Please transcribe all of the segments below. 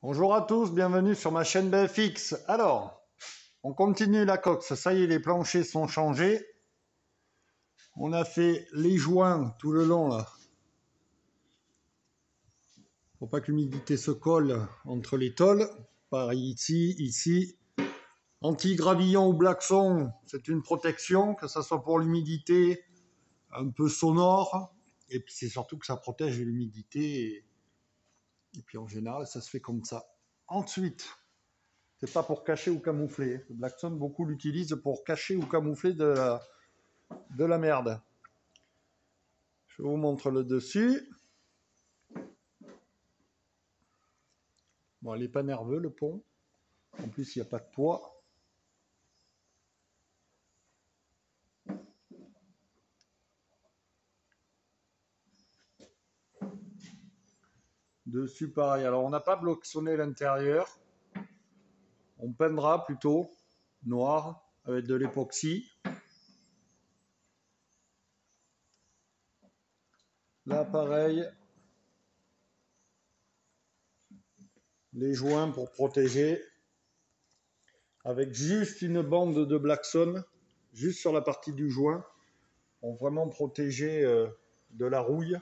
Bonjour à tous, bienvenue sur ma chaîne BFX. Alors, on continue la coque. Ça y est, les planchers sont changés. On a fait les joints tout le long là. Faut pas que l'humidité se colle entre les tôles. Pareil ici, ici. Anti-gravillon ou blackson, c'est une protection, que ça soit pour l'humidité, un peu sonore. Et puis c'est surtout que ça protège l'humidité. Et puis en général, ça se fait comme ça. Ensuite, c'est pas pour cacher ou camoufler. Le blackson, beaucoup l'utilisent pour cacher ou camoufler de la merde. Je vous montre le dessus. Bon, il n'est pas nerveux, le pont. En plus, il n'y a pas de poids. Dessus, pareil. Alors, on n'a pas bloxonné l'intérieur. On peindra plutôt noir avec de l'époxy. Là, pareil. Les joints pour protéger. Avec juste une bande de blackson, juste sur la partie du joint, pour vraiment protéger de la rouille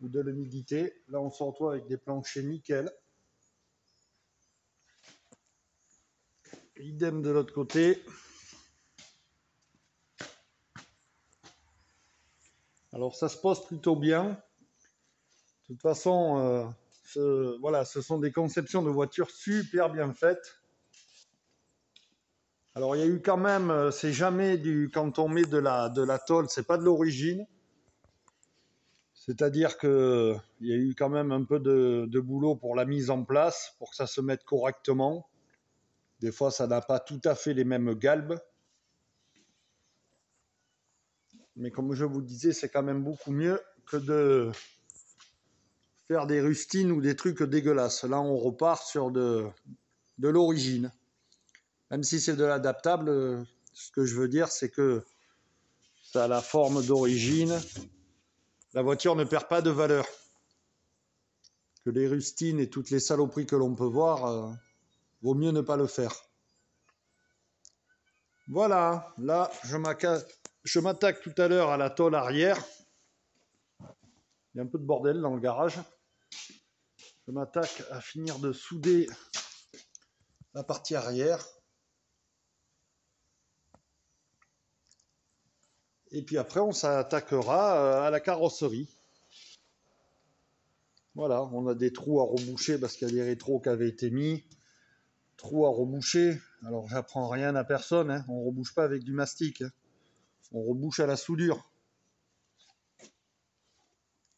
ou de l'humidité. Là, on se retrouve avec des planchers nickel. Idem de l'autre côté. Alors, ça se pose plutôt bien. De toute façon, voilà, ce sont des conceptions de voitures super bien faites. Alors, il y a eu quand même, c'est jamais quand on met de la tôle, c'est pas de l'origine. C'est-à-dire qu'il y a eu quand même un peu de boulot pour la mise en place, pour que ça se mette correctement. Des fois, ça n'a pas tout à fait les mêmes galbes. Mais comme je vous disais, c'est quand même beaucoup mieux que de faire des rustines ou des trucs dégueulasses. Là, on repart sur de l'origine. Même si c'est de l'adaptable, ce que je veux dire, c'est que ça a la forme d'origine. La voiture ne perd pas de valeur. Que les rustines et toutes les saloperies que l'on peut voir, vaut mieux ne pas le faire. Voilà, là, je m'attaque tout à l'heure à la tôle arrière. Il y a un peu de bordel dans le garage. Je m'attaque à finir de souder la partie arrière. Et puis après, on s'attaquera à la carrosserie. Voilà, on a des trous à reboucher parce qu'il y a des rétros qui avaient été mis. Trous à reboucher. Alors, j'apprends rien à personne. Hein. On ne rebouche pas avec du mastic. Hein. On rebouche à la soudure.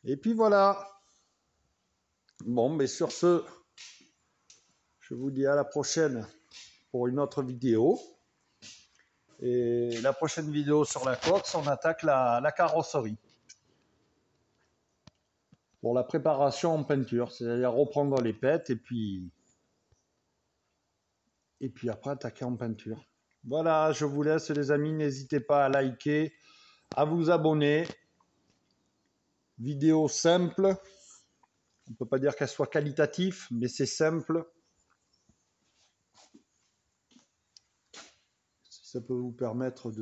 Et puis voilà. Bon, mais sur ce, je vous dis à la prochaine pour une autre vidéo. Et la prochaine vidéo sur la Cox, on attaque la carrosserie. Pour la préparation en peinture, c'est-à-dire reprendre les pètes et puis après attaquer en peinture. Voilà, je vous laisse les amis, n'hésitez pas à liker, à vous abonner. Vidéo simple, on ne peut pas dire qu'elle soit qualitative, mais c'est simple. Si ça peut vous permettre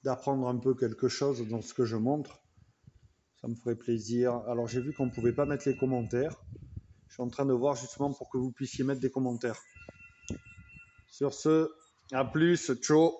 d'apprendre un peu quelque chose dans ce que je montre, ça me ferait plaisir. Alors j'ai vu qu'on ne pouvait pas mettre les commentaires. Je suis en train de voir justement pour que vous puissiez mettre des commentaires. Sur ce, à plus, ciao.